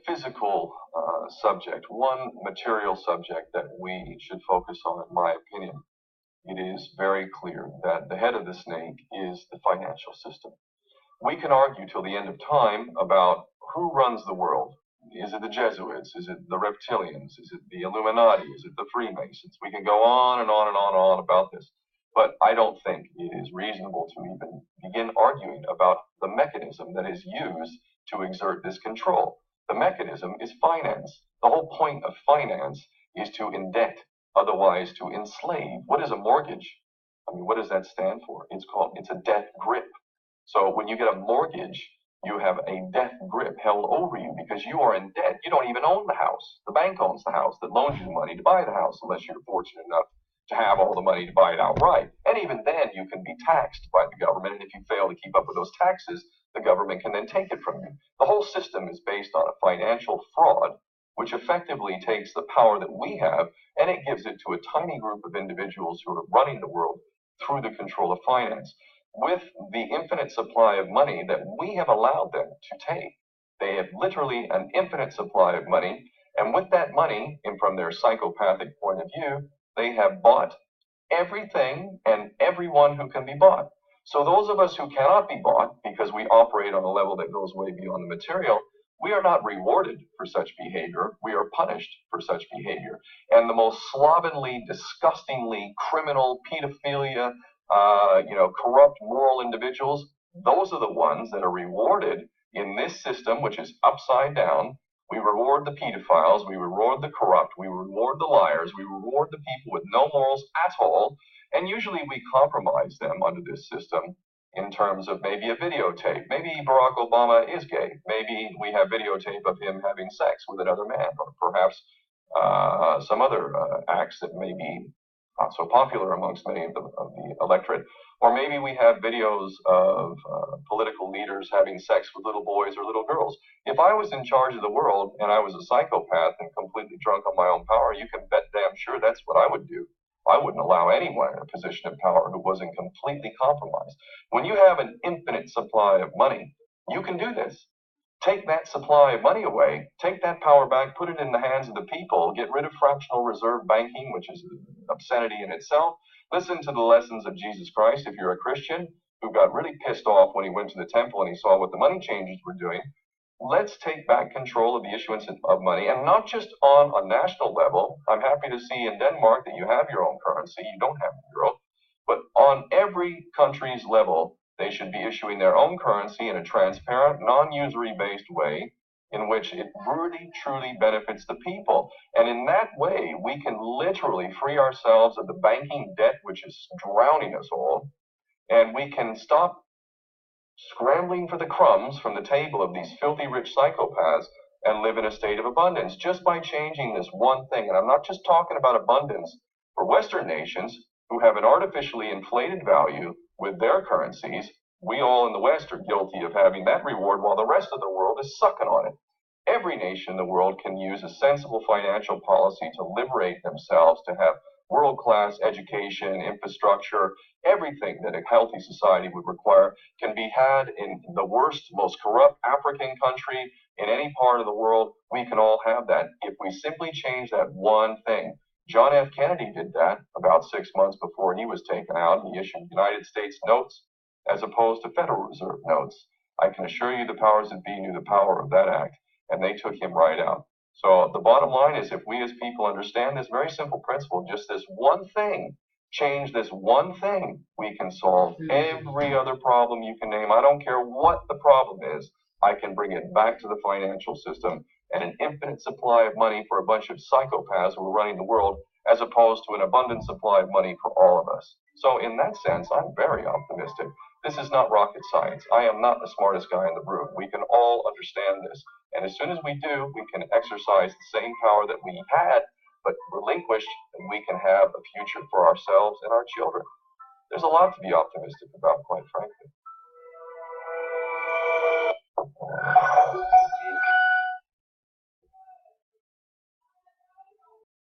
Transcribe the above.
physical subject, one material subject that we should focus on, in my opinion. It is very clear that the head of the snake is the financial system. We can argue till the end of time about who runs the world. Is it the Jesuits? Is it the reptilians? Is it the Illuminati? Is it the Freemasons? We can go on and on and on and on about this. But I don't think it is reasonable to even begin arguing about the mechanism that is used to exert this control. The mechanism is finance. The whole point of finance is to indebt, otherwise to enslave. What is a mortgage? I mean, what does that stand for? It's a death grip. So when you get a mortgage, you have a death grip held over you because you are in debt. You don't even own the house. The bank owns the house that loans you the money to buy the house, unless you're fortunate enough to have all the money to buy it outright. And even then, you can be taxed by the government. And if you fail to keep up with those taxes, the government can then take it from you. The whole system is based on a financial fraud, which effectively takes the power that we have and it gives it to a tiny group of individuals who are running the world through the control of finance. With the infinite supply of money that we have allowed them to take, they have literally an infinite supply of money. And with that money, and from their psychopathic point of view, they have bought everything and everyone who can be bought. So those of us who cannot be bought, because we operate on a level that goes way beyond the material, we are not rewarded for such behavior. We are punished for such behavior. And the most slovenly, disgustingly criminal, pedophilia, corrupt moral individuals, those are the ones that are rewarded in this system, which is upside down. We reward the pedophiles, we reward the corrupt, we reward the liars, we reward the people with no morals at all, and usually we compromise them under this system in terms of maybe a videotape. Maybe Barack Obama is gay. Maybe we have videotape of him having sex with another man, or perhaps some other acts that may be not so popular amongst many of the electorate. Or maybe we have videos of political leaders having sex with little boys or little girls. If I was in charge of the world and I was a psychopath and completely drunk on my own power, you can bet damn sure that's what I would do. I wouldn't allow anyone in a position of power who wasn't completely compromised. When you have an infinite supply of money, you can do this. Take that supply of money away, take that power back, put it in the hands of the people, get rid of fractional reserve banking, which is an obscenity in itself. Listen to the lessons of Jesus Christ if you're a Christian who got really pissed off when he went to the temple and he saw what the money changers were doing. Let's take back control of the issuance of money, and not just on a national level. I'm happy to see in Denmark that you have your own currency, you don't have the euro, but on every country's level, they should be issuing their own currency in a transparent, non-usury based way in which it really, truly benefits the people. And in that way, we can literally free ourselves of the banking debt which is drowning us all, and we can stop scrambling for the crumbs from the table of these filthy rich psychopaths and live in a state of abundance just by changing this one thing. And I'm not just talking about abundance for Western nations who have an artificially inflated value with their currencies. We all in the West are guilty of having that reward while the rest of the world is sucking on it. Every nation in the world can use a sensible financial policy to liberate themselves, to have world-class education, infrastructure, everything that a healthy society would require can be had in the worst, most corrupt African country in any part of the world. We can all have that if we simply change that one thing. John F. Kennedy did that about 6 months before he was taken out. He issued United States notes as opposed to Federal Reserve notes. I can assure you the powers that be knew the power of that act, and they took him right out. So the bottom line is, if we as people understand this very simple principle, just this one thing, change this one thing, we can solve every other problem you can name. I don't care what the problem is. I can bring it back to the financial system and an infinite supply of money for a bunch of psychopaths who are running the world, as opposed to an abundant supply of money for all of us. So in that sense, I'm very optimistic. This is not rocket science. I am not the smartest guy in the room. We can all understand this. And as soon as we do, we can exercise the same power that we had, but relinquished, and we can have a future for ourselves and our children. There's a lot to be optimistic about, quite frankly.